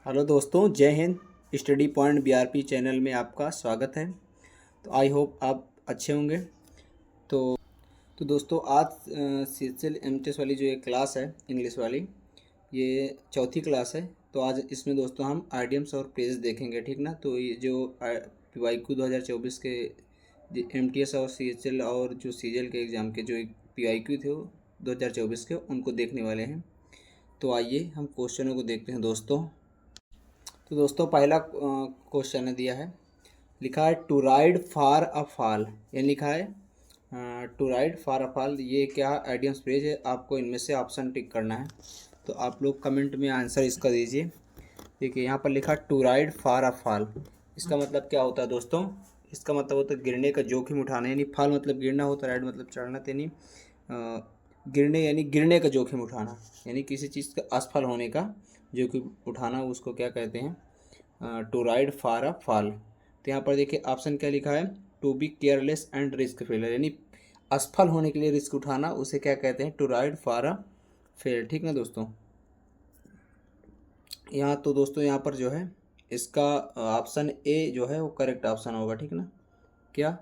Hello दोस्तों, जय Hind. Study point BRP channel में आपका स्वागत है। तो आई होप आप अच्छे होंगे। तो तो दोस्तों, आज सीएचएल एमटीएस वाली जो ये क्लास है इंग्लिश वाली, ये चौथी क्लास है। तो आज इसमें दोस्तों हम आइडियम्स और फ्रेजेस देखेंगे, ठीक ना। तो ये जो पीवाईक्यू 2024 के एमटीएस और सीएचएल और जो सीजीएल के एग्ज़ाम के जो पीवाईक्यू थे वो 2024 के, उनको देखने वाले हैं। तो आइए हम क्वेश्चनों को देखते हैं दोस्तों। तो दोस्तों, पहला क्वेश्चन है दिया है, लिखा है to ride for a fall. ये लिखा है to ride for a fall. ये क्या आइडियम्स फ्रेज है, आपको इनमें से ऑप्शन टिक करना है। तो आप लोग कमेंट में आंसर इसका दीजिए। देखिए यहाँ पर लिखा to ride for a fall. इसका मतलब क्या होता है दोस्तों? इसका मतलब होता है गिरने का जोखिम उठाना, यानी फॉल मतलब गिरना होता है, राइड मतलब चढ़ना, यानी गिरने यानी गिरने का जोखिम उठाना, यानी किसी चीज़ का असफल होने का जोखिम उठाना, उसको क्या कहते हैं? To ride for a fall. तो यहाँ पर देखिए ऑप्शन क्या लिखा है, to be careless and risk failure, यानी असफल होने के लिए रिस्क उठाना, उसे क्या कहते हैं? To ride for a fail, ठीक ना दोस्तों। यहाँ तो दोस्तों यहाँ पर जो है इसका ऑप्शन ए जो है वो करेक्ट ऑप्शन होगा, ठीक ना। क्या?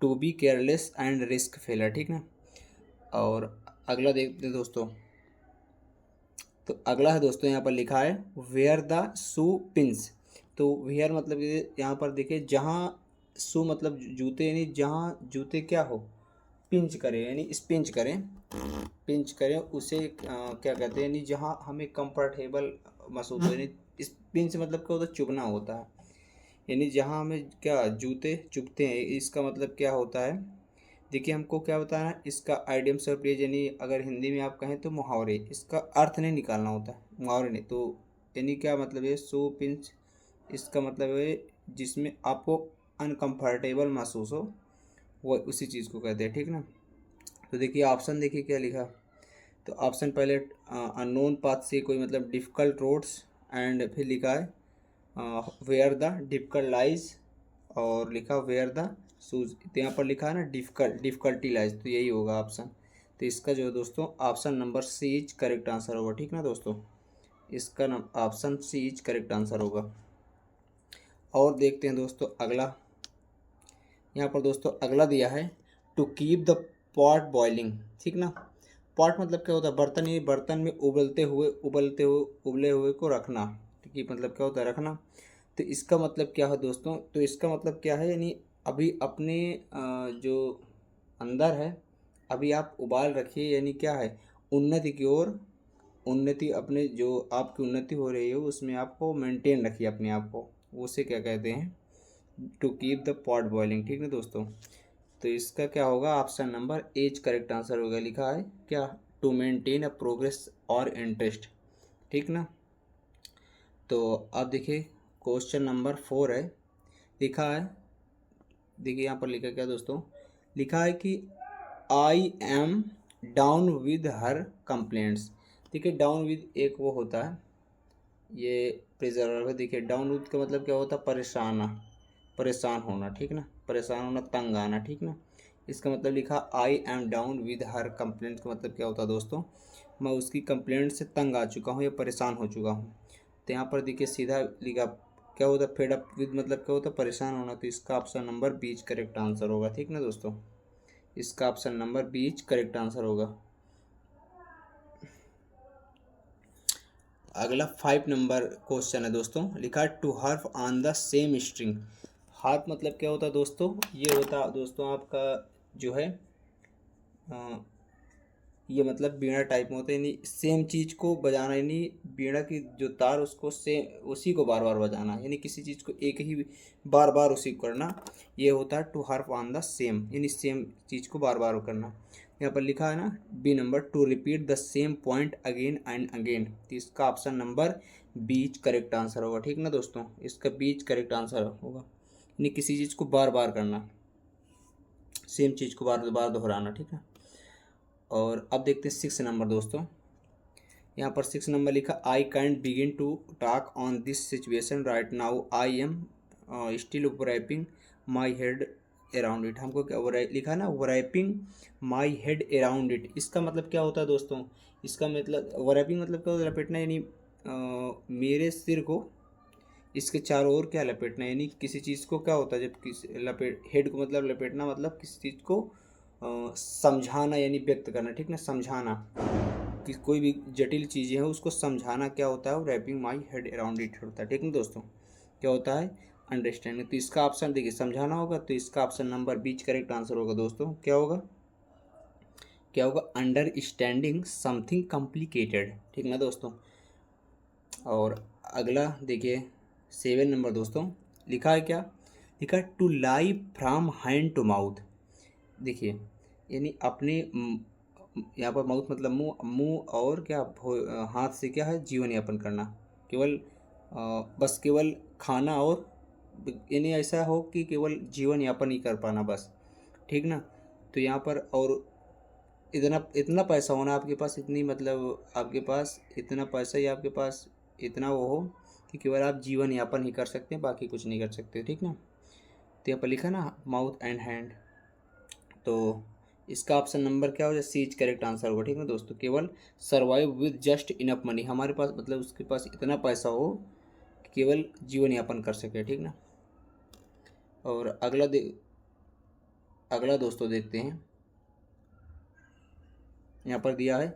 To be careless and risk failure, ठीक ना। और अगला देखते हैं दोस्तों। तो अगला है दोस्तों, यहाँ पर लिखा है वेयर द शू पिंस। तो वेयर मतलब ये यहाँ पर देखिए, जहाँ शू मतलब जूते, यानी जहाँ जूते क्या हो, पिंच करें, यानी स्पिंच करें, पिंच करें उसे क्या कहते हैं, यानी जहाँ हमें कंफर्टेबल महसूस हो, यानी इस पिंच मतलब क्या होता है? चुभना होता है, यानी जहाँ हमें क्या जूते चुभते हैं, इसका मतलब क्या होता है? देखिए हमको क्या बताना है, इसका आइडियम्स और फ्रेज, यानी अगर हिंदी में आप कहें तो मुहावरे, इसका अर्थ नहीं निकालना होता है, मुहावरे नहीं। तो यानी क्या मतलब है? सो पिंच, इसका मतलब है जिसमें आपको अनकंफर्टेबल महसूस हो, वो उसी चीज़ को कहते हैं, ठीक ना। तो देखिए ऑप्शन, देखिए क्या लिखा। तो ऑप्शन पहले अननोन पाथ से कोई मतलब डिफ़िकल्ट रोड्स, एंड फिर लिखा है वेयर द डिफ़िकल्ट लाइज, और लिखा वेयर द शूज। तो यहाँ पर लिखा है ना डिफ़िकल्टी लाइज, तो यही होगा ऑप्शन। तो इसका जो है दोस्तों option number C is correct answer होगा, ठीक ना दोस्तों। इसका option C is correct answer होगा। और देखते हैं दोस्तों अगला। यहाँ पर दोस्तों अगला दिया है to keep the pot boiling, ठीक ना। पॉट मतलब क्या होता है? बर्तन, ये बर्तन में उबले हुए को रखना। कीप मतलब क्या होता है? रखना। तो इसका मतलब क्या है दोस्तों? तो इसका मतलब क्या है, यानी अभी अपने जो अंदर है, अभी आप उबाल रखिए, यानी क्या है? उन्नति की ओर, उन्नति, अपने जो आपकी उन्नति हो रही है उसमें आपको मेंटेन रखिए अपने आप को, उसे क्या कहते हैं? To keep the pot boiling, ठीक है दोस्तों। तो इसका क्या होगा? Option number A is correct answer होगा। लिखा है क्या? टू मेंटेन अ प्रोग्रेस और इंटरेस्ट, ठीक ना। तो अब देखिए क्वेश्चन नंबर 4 है, लिखा है, देखिए यहाँ पर लिखा क्या दोस्तों, लिखा है कि I am down with her complaints. देखिए डाउन विद एक वो होता है, ये प्रिजर्व है। देखिए डाउन विद का मतलब क्या होता है? परेशान होना, ठीक ना। परेशान होना, तंग आना, ठीक ना। इसका मतलब लिखा I am down with her complaint, का मतलब क्या होता है दोस्तों? मैं उसकी कंप्लेंट से तंग आ चुका हूँ या परेशान हो चुका हूँ। तो यहाँ पर देखिए सीधा लिखा क्या होता है? फेड अप विद मतलब क्या होता है? परेशान होना। तो इसका option number B is correct answer होगा, ठीक ना दोस्तों। इसका option number B is correct answer होगा। अगला 5 नंबर क्वेश्चन है दोस्तों, लिखा है to harp on the same string. Harp मतलब क्या होता है दोस्तों? ये होता है दोस्तों आपका जो है ये मतलब बीड़ा टाइप में होता है, यानी सेम चीज़ को बजाना, यानी बीड़ा की जो तार उसको सेम उसी को बार बार बजाना, यानी किसी चीज़ को एक ही बार बार उसी को करना, ये होता है to harp on the same, यानी सेम चीज़ को बार बार करना। यहाँ पर लिखा है ना B number, to repeat the same point again and again. तो इसका option number B is correct answer होगा, ठीक ना दोस्तों। इसका बीच करेक्ट आंसर होगा, यानी किसी चीज़ को बार बार करना, सेम चीज़ को बार बार दोहराना, ठीक है। और अब देखते हैं 6 नंबर दोस्तों। यहाँ पर 6 नंबर लिखा I can't begin to talk on this situation right now, I am still wrapping my head around it. हमको क्या लिखा है ना, wrapping my head around it. इसका मतलब क्या होता है दोस्तों? इसका मतलब रैपिंग मतलब क्या होता है? लपेटना, यानी मेरे सिर को इसके चारों ओर क्या लपेटना, यानी किसी चीज़ को क्या होता है जब किसी हेड को मतलब लपेटना मतलब किसी चीज़ को समझाना यानी व्यक्त करना, ठीक ना, समझाना कि कोई भी जटिल चीज़ें हैं उसको समझाना क्या होता है, वो wrapping my head around it होता है, ठीक ना दोस्तों, क्या होता है, अंडरस्टैंडिंग। तो इसका ऑप्शन देखिए समझाना होगा, तो इसका option number B is correct answer होगा दोस्तों, क्या होगा, क्या होगा, अंडरस्टैंडिंग समथिंग कॉम्प्लिकेटेड, ठीक ना दोस्तों। और अगला देखिए 7 नंबर दोस्तों, लिखा है क्या, लिखा है to lie from hand to mouth. देखिए यानी अपने यहाँ पर माउथ मतलब मुंह, मुंह और क्या हाथ से क्या है, जीवन यापन करना, केवल बस केवल खाना और यानी ऐसा हो कि केवल जीवन यापन ही कर पाना बस, ठीक ना। तो यहाँ पर और इतना इतना पैसा होना आपके पास, इतनी मतलब आपके पास इतना पैसा ही आपके पास इतना वो हो कि केवल आप जीवन यापन ही कर सकते हैं, बाकी कुछ नहीं कर सकते, ठीक ना। तो यहाँ पर लिखा ना माउथ एंड हैंड, तो इसका ऑप्शन नंबर क्या हो जाए, सी इज करेक्ट आंसर होगा, ठीक ना दोस्तों। केवल survive with just enough money, हमारे पास मतलब उसके पास इतना पैसा हो कि केवल जीवन यापन कर सके, ठीक ना। और अगला दोस्तों देखते हैं, यहाँ पर दिया है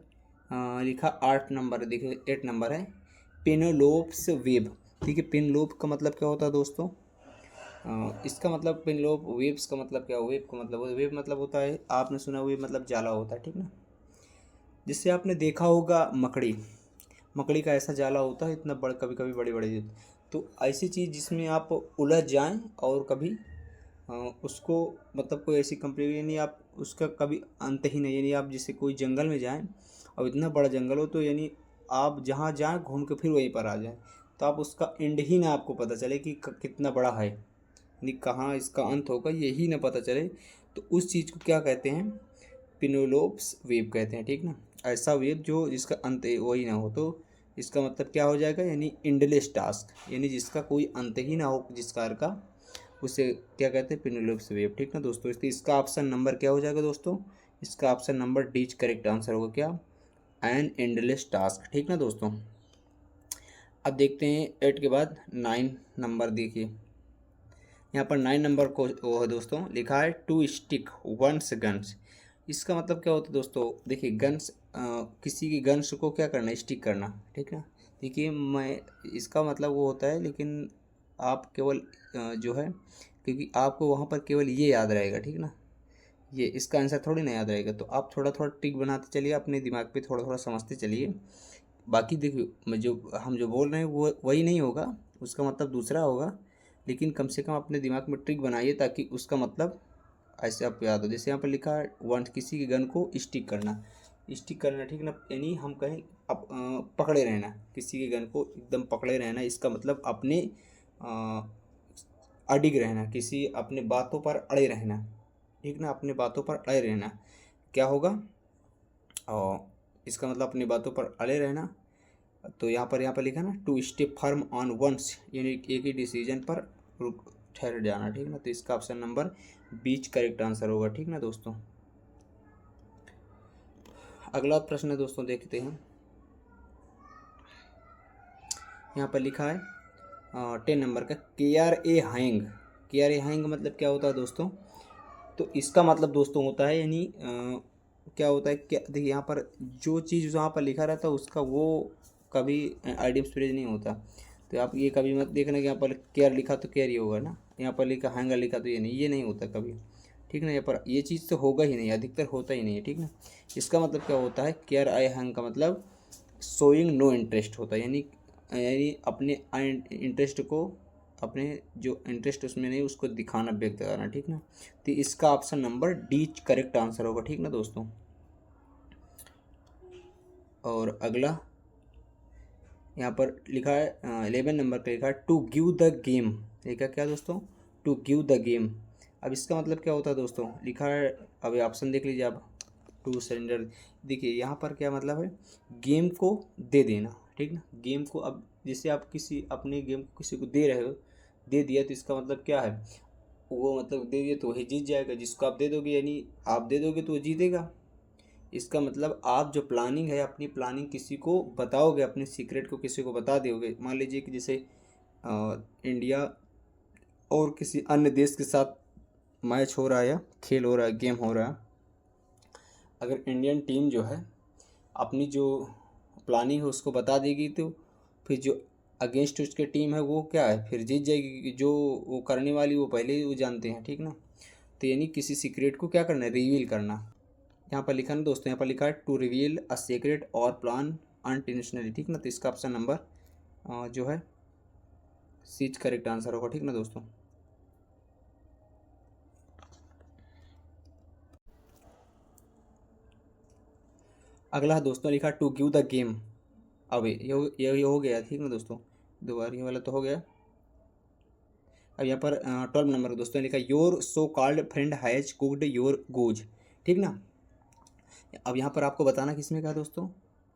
लिखा 8 नंबर, देखिए 8 नंबर है पेनोलोप्स वेब, ठीक है। पेनलोप का मतलब क्या होता है दोस्तों, इसका मतलब पेनलोप, वेब्स का मतलब क्या, वेब मतलब होता है, आपने सुना वेब मतलब जाला होता है, ठीक ना। जिससे आपने देखा होगा मकड़ी, मकड़ी का ऐसा जाला होता है इतना बड़ा, कभी कभी बड़े बड़े, तो ऐसी चीज़ जिसमें आप उलझ जाएं और कभी उसको मतलब कोई ऐसी कंप्लेन, यानी आप उसका कभी अंत ही नहीं, यानी आप जैसे कोई जंगल में जाएं और इतना बड़ा जंगल हो तो यानी आप जहाँ जाएं घूम के फिर वहीं पर आ जाएं, तो आप उसका एंड ही ना आपको पता चले कि कितना बड़ा है, यानी कहाँ इसका अंत होगा यही ना पता चले, तो उस चीज़ को क्या कहते हैं, पिनोलोप्स वेब कहते हैं, ठीक ना। ऐसा वेब जो जिसका अंत वही ना हो, तो इसका मतलब क्या हो जाएगा, यानी एंडलेस टास्क, यानी जिसका कोई अंत ही ना हो जिस कार का, उसे क्या कहते हैं, पिनोलोप्स वेब, ठीक ना दोस्तों। इसका ऑप्शन नंबर क्या हो जाएगा दोस्तों, इसका option number D correct answer होगा, क्या, एन एंडलेस टास्क, ठीक ना दोस्तों। अब देखते हैं 8 के बाद 9 नंबर, देखिए यहाँ पर 9 नंबर को वो है दोस्तों, लिखा है टू स्टिक वंस गन्स। इसका मतलब क्या होता है दोस्तों, देखिए गन्स किसी की गन्स को क्या करना, स्टिक करना, ठीक ना। देखिए मैं इसका मतलब वो होता है, लेकिन आप केवल जो है, क्योंकि आपको वहाँ पर केवल ये याद रहेगा, ठीक ना, ये इसका आंसर थोड़ी ना याद रहेगा, तो आप थोड़ा थोड़ा ट्रिक बनाते चलिए, अपने दिमाग पे थोड़ा थोड़ा समझते चलिए। बाकी देखिए मैं जो हम जो बोल रहे हैं वो वही नहीं होगा, उसका मतलब दूसरा होगा, लेकिन कम से कम अपने दिमाग में ट्रिक बनाइए ताकि उसका मतलब ऐसे आपको याद हो। जैसे यहाँ पर लिखा है वन, किसी के गन को स्टिक करना, स्टिक करना, ठीक ना, यानी हम कहें अब पकड़े रहना, किसी के गन को एकदम पकड़े रहना, इसका मतलब अपने अडिग रहना, किसी अपने बातों पर अड़े रहना, ठीक ना, अपने बातों पर अड़े रहना क्या होगा, और इसका मतलब अपनी बातों पर अड़े रहना। तो यहाँ पर लिखा ना to stay firm on once, यानी एक ही डिसीजन पर रुक ठहर जाना, ठीक ना। तो इसका option number B is correct answer होगा, ठीक ना दोस्तों। अगला प्रश्न है दोस्तों, देखते हैं यहाँ पर लिखा है 10 नंबर का केयर ए हैंग। केयर ए हैंग मतलब क्या होता है दोस्तों, तो इसका मतलब दोस्तों होता है, यानी क्या होता है, क्या देखिए यहाँ पर जो चीज़ वहाँ पर लिखा रहता है उसका वो कभी आइडियम स्प्रेज नहीं होता, तो आप ये कभी मत देखना कि यहाँ पर केयर लिखा तो केयर ही होगा ना, यहाँ पर लिखा हैंगर लिखा तो ये नहीं होता कभी, ठीक ना। यहाँ पर ये चीज़ तो होगा ही नहीं, अधिकतर होता ही नहीं है, ठीक ना। इसका मतलब क्या होता है, केयर आई हैंग का मतलब शोइंग नो इंटरेस्ट होता है, यानी यानी अपने इंटरेस्ट को, अपने जो इंटरेस्ट उसमें नहीं उसको दिखाना, व्यक्त करना, ठीक ना। तो इसका option number D correct answer होगा, ठीक ना दोस्तों। और अगला यहाँ पर लिखा है 11 नंबर पे लिखा है टू गिव द गेम, लिखा क्या दोस्तों, टू गिव द गेम। अब इसका मतलब क्या होता है दोस्तों, लिखा है, अब ऑप्शन देख लीजिए आप, टू सरेंडर। देखिए यहाँ पर क्या मतलब है, गेम को दे देना, ठीक ना, गेम को, अब जैसे आप किसी अपने गेम को किसी को दे रहे हो, दे दिया, तो इसका मतलब क्या है, वो मतलब दे दिया तो वही जीत जाएगा, जिसको आप दे दोगे यानी आप दे दोगे तो वो जीतेगा। इसका मतलब आप जो प्लानिंग है, अपनी प्लानिंग किसी को बताओगे, अपने सीक्रेट को किसी को बता दोगे, मान लीजिए कि जैसे इंडिया और किसी अन्य देश के साथ मैच हो रहा है या खेल हो रहा है, गेम हो रहा है, अगर इंडियन टीम जो है अपनी जो प्लानिंग है उसको बता देगी तो फिर जो अगेंस्ट उसके टीम है वो क्या है, फिर जीत जाएगी, क्योंकि जो वो करने वाली वो पहले ही वो जानते हैं, ठीक ना। तो यानी किसी सीक्रेट को क्या करना है, रिवील करना। यहाँ पर लिखा ना दोस्तों, यहाँ पर लिखा है टू रिवील अ सीक्रेट और प्लान अनइंटेंशनली, ठीक ना। तो इसका ऑप्शन नंबर जो है सीज करेक्ट आंसर होगा, ठीक ना दोस्तों। अगला है दोस्तों लिखा to give the game away, ये हो गया, ठीक ना दोस्तों। दोबारा ये वाला तो हो गया। अब यहाँ पर 12 नंबर दोस्तों लिखा your so called friend has cooked your goes, ठीक ना। अब यहाँ पर आपको बताना किसमें का दोस्तों,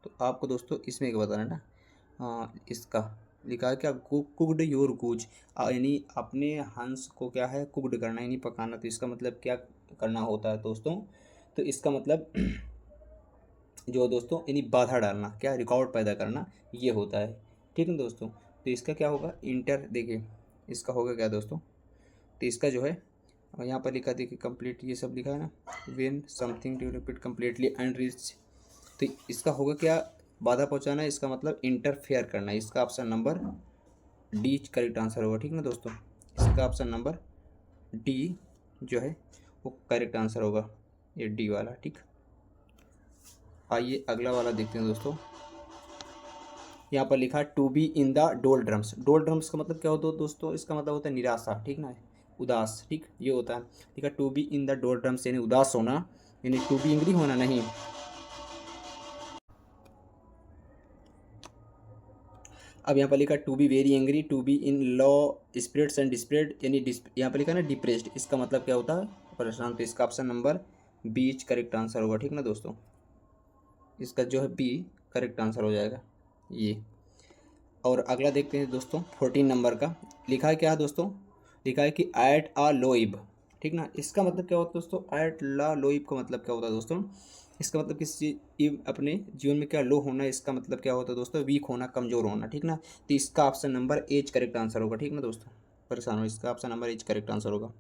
तो आपको दोस्तों इसमें का बताना ना। इसका लिखा है क्या, कुकड योर गोज, यानी अपने हंस को क्या है कुकड करना, यानी पकाना। तो इसका मतलब क्या करना होता है दोस्तों, तो इसका मतलब जो दोस्तों यानी बाधा डालना, क्या रिकॉर्ड पैदा करना, ये होता है, ठीक है दोस्तों। तो इसका क्या होगा, इंटर, देखिए इसका होगा क्या दोस्तों, तो इसका जो है यहाँ पर लिखा देखिए कंप्लीट, ये सब लिखा है ना, when something to repeat completely unreach. तो इसका होगा क्या, बाधा पहुँचाना, इसका मतलब इंटरफेयर करना। इसका option number D correct answer होगा, ठीक ना दोस्तों। इसका ऑप्शन नंबर डी जो है वो करेक्ट आंसर होगा, ये डी वाला, ठीक। आइए अगला वाला देखते हैं दोस्तों। यहाँ पर लिखा है टू बी इन द डोल ड्रम्स। डोल ड्रम्स का मतलब क्या होता है दोस्तों, इसका मतलब होता है निराशा, ठीक ना, उदास, ठीक, ये होता है। लिखा टू बी इन द डोल ड्रम्स यानी उदास होना, यानी टू बी एंग्री होना नहीं। अब यहाँ पर लिखा to be very angry, to be in low spirits and dispirited, यानी यहाँ पर लिखा ना डिप्रेस्ड, इसका मतलब क्या होता है, परेशान। तो इसका option number B correct answer होगा, ठीक ना दोस्तों। इसका जो है बी करेक्ट आंसर हो जाएगा ये। और अगला देखते हैं दोस्तों 14 नंबर का, लिखा है क्या है दोस्तों, लिखा है कि एट आ लोइब, ठीक ना। इसका मतलब क्या होता है दोस्तों, एट ला लोइब का मतलब क्या होता है दोस्तों, इसका मतलब किसी अपने जीवन में क्या लो होना, इसका मतलब क्या होता है दोस्तों, वीक होना, कमज़ोर होना, ठीक ना। तो इसका option number A is correct answer होगा, ठीक ना दोस्तों। परेशान हो, इसका option number A is correct answer होगा।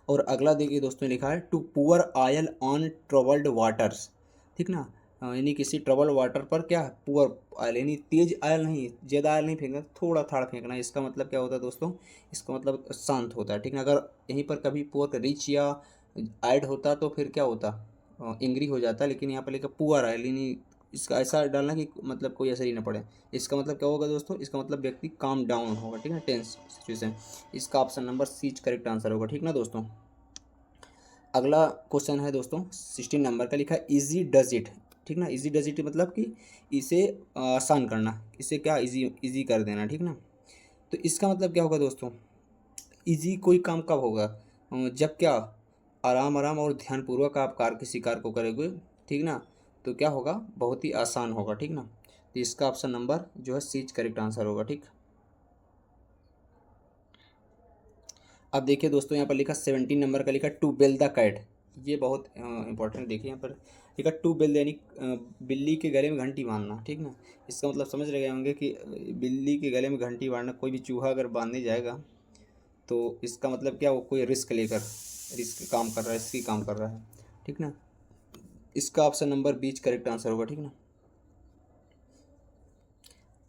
और अगला देखिए दोस्तों लिखा है to pour oil on troubled waters, ठीक ना। यानी किसी ट्रबल वाटर पर क्या पुअर आयल, यानी तेज आयल नहीं, ज़्यादा आयल नहीं फेंकना, थोड़ा थाड़ा फेंकना। इसका मतलब क्या होता है दोस्तों, इसका मतलब शांत होता है, ठीक ना। अगर यहीं पर कभी पुअर रिच या ऐड होता तो फिर क्या होता, एंग्री हो जाता, लेकिन यहाँ पर लिखा पुअर आयल, यानी इसका ऐसा डालना कि मतलब कोई असर ही ना पड़े। इसका मतलब क्या होगा दोस्तों, इसका मतलब व्यक्ति काम डाउन होगा, ठीक है, टेंस सिचुएशन। इसका option number C correct answer होगा, ठीक ना दोस्तों। अगला क्वेश्चन है दोस्तों 16 नंबर का, लिखा है इजी डज इट, ठीक ना। इजी डज इट मतलब कि इसे आसान करना, इसे क्या इजी इजी कर देना, ठीक ना। तो इसका मतलब क्या होगा दोस्तों, इजी कोई काम कब होगा, जब क्या आराम आराम और ध्यानपूर्वक आप कार किसी कार को करोगे, ठीक ना। तो क्या होगा, बहुत ही आसान होगा, ठीक ना। तो इसका ऑप्शन नंबर जो है सी करेक्ट आंसर होगा, ठीक। अब देखिए दोस्तों यहाँ पर लिखा 17 नंबर का, लिखा टू बेल द कैट, ये बहुत इंपॉर्टेंट, देखिए यहाँ पर लिखा टू बेल यानी बिल्ली के गले में घंटी बांधना, ठीक ना। इसका मतलब समझ रहे होंगे कि बिल्ली के गले में घंटी बांधना, कोई भी चूहा अगर बांधने जाएगा तो इसका मतलब क्या, वो कोई रिस्क लेकर रिस्क काम कर रहा है, रिस्की काम कर रहा है, ठीक ना। इसका option number B is correct answer होगा, ठीक ना।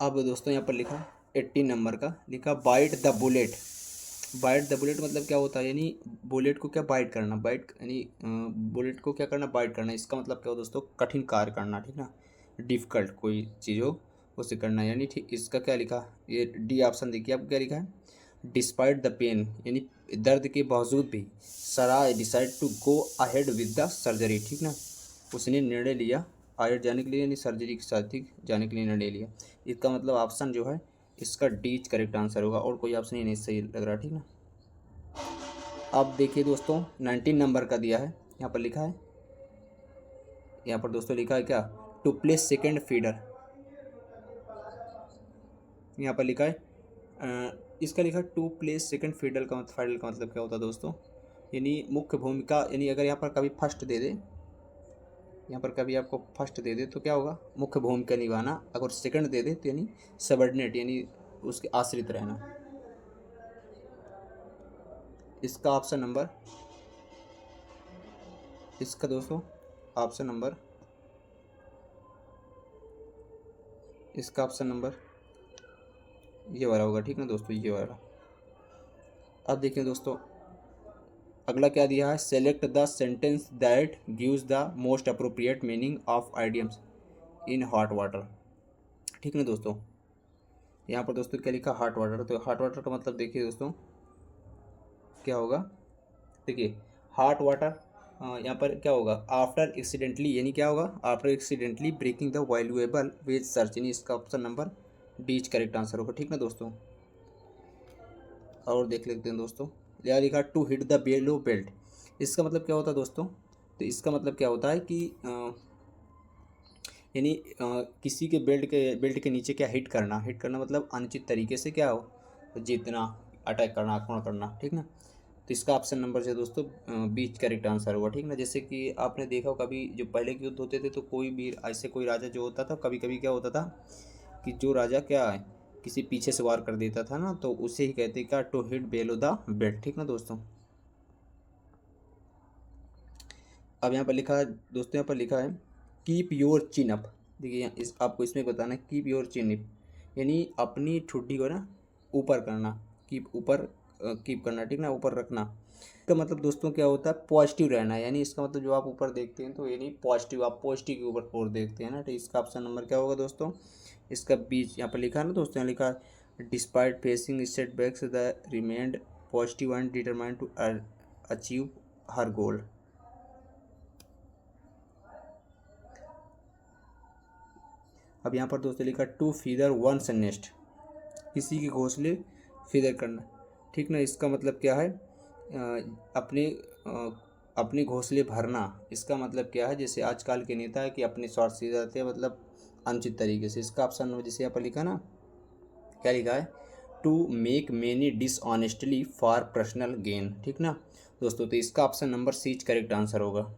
अब दोस्तों यहाँ पर लिखा 18 नंबर का, लिखा bite the bullet. Bite the bullet मतलब क्या होता है, यानी बुलेट को क्या बाइट करना, बाइट यानी बुलेट को क्या करना, बाइट करना। इसका मतलब क्या हो दोस्तों, कठिन कार्य करना, ठीक ना, डिफ़िकल्ट कोई चीज़ हो उसे करना, यानी ठीक। इसका क्या लिखा, ये डी ऑप्शन देखिए आप क्या लिखा है, डिस्पाइट द पेन, यानी दर्द के बावजूद भी Sarah decide to go ahead with the surgery, ठीक ना। उसने निर्णय लिया आयर जाने के लिए, यानी सर्जरी के साथ ही जाने के लिए निर्णय लिया। इसका मतलब ऑप्शन जो है इसका डी करेक्ट आंसर होगा, और कोई ऑप्शन ही नहीं सही लग रहा, ठीक ना। अब देखिए दोस्तों 19 नंबर का दिया है, यहाँ पर लिखा है, यहाँ पर दोस्तों लिखा है क्या, टू प्लेस सेकेंड फीडर, यहाँ पर लिखा है इसका लिखा टू प्लेस सेकेंड फीडर का मतलब क्या होता है दोस्तों, यानी मुख्य भूमिका, यानी अगर यहाँ पर कभी फर्स्ट दे दे, यहाँ पर कभी आपको फर्स्ट दे दे तो क्या होगा, मुख्य भूमिका निभाना। अगर सेकंड दे दे तो यानी सबर्डिनेट, यानी उसके आश्रित रहना। इसका ऑप्शन नंबर, इसका दोस्तों ऑप्शन नंबर, इसका ऑप्शन नंबर ये वाला होगा, ठीक ना दोस्तों, ये वाला। अब देखिए दोस्तों अगला क्या दिया है, select the sentence that gives the most appropriate meaning of idioms in hot water, ठीक ना दोस्तों। यहाँ पर दोस्तों क्या लिखा, हॉट वाटर। तो हॉट वाटर का मतलब देखिए दोस्तों क्या होगा, देखिए हॉट वाटर यहाँ पर क्या होगा, आफ्टर एक्सीडेंटली, यानी क्या होगा, after accidentally breaking the valuable vase search, यानी इसका option number D is correct answer होगा, ठीक ना दोस्तों। और देख लेते हैं दोस्तों, यहाँ लिखा to hit the below belt, इसका मतलब क्या होता है दोस्तों, तो इसका मतलब क्या होता है कि यानी किसी के बेल्ट के नीचे क्या हिट करना, हिट करना मतलब अनुचित तरीके से क्या हो, जीतना, अटैक करना, आक्रमण करना, ठीक ना। तो इसका ऑप्शन नंबर से दोस्तों बीच करेक्ट आंसर होगा, ठीक ना। जैसे कि आपने देखा हो कभी जो पहले के युद्ध होते थे तो कोई भी ऐसे कोई राजा जो होता था, कभी कभी क्या होता था कि जो राजा क्या है किसी पीछे से वार कर देता था ना, तो उसे ही कहते क्या, to hit below the belt, ठीक ना दोस्तों। अब यहाँ पर लिखा है दोस्तों, यहाँ पर लिखा है कीप योर चिन अप, देखिए इस आपको इसमें बताना है कीप योर चिन अप, यानी अपनी ठुड्डी को ना ऊपर करना, कीप ऊपर, कीप करना, ठीक ना, ऊपर रखना। इसका मतलब दोस्तों क्या होता है, पॉजिटिव रहना, यानी इसका मतलब जो आप ऊपर देखते हैं तो यानी पॉजिटिव, आप पॉजिटिव के ऊपर और देखते हैं ना, तो इसका ऑप्शन नंबर क्या होगा दोस्तों, इसका बीच यहाँ पर लिखा है ना दोस्तों, यहाँ लिखा है despite facing setbacks the remained positive and determined to achieve her goal. अब यहाँ पर दोस्तों लिखा टू फीदर वंस नेस्ट, किसी के घोंसले फीदर करना, ठीक ना। इसका मतलब क्या है, अपने अपने घोंसले भरना, इसका मतलब क्या है, जैसे आजकल के नेता है कि अपने स्वार्थ से जाते हैं, मतलब अनुचित तरीके से। इसका ऑप्शन नंबर जैसे यहाँ पर लिखा ना, क्या लिखा है, to make money dishonestly for personal gain, ठीक ना दोस्तों। तो इसका option number C correct answer होगा।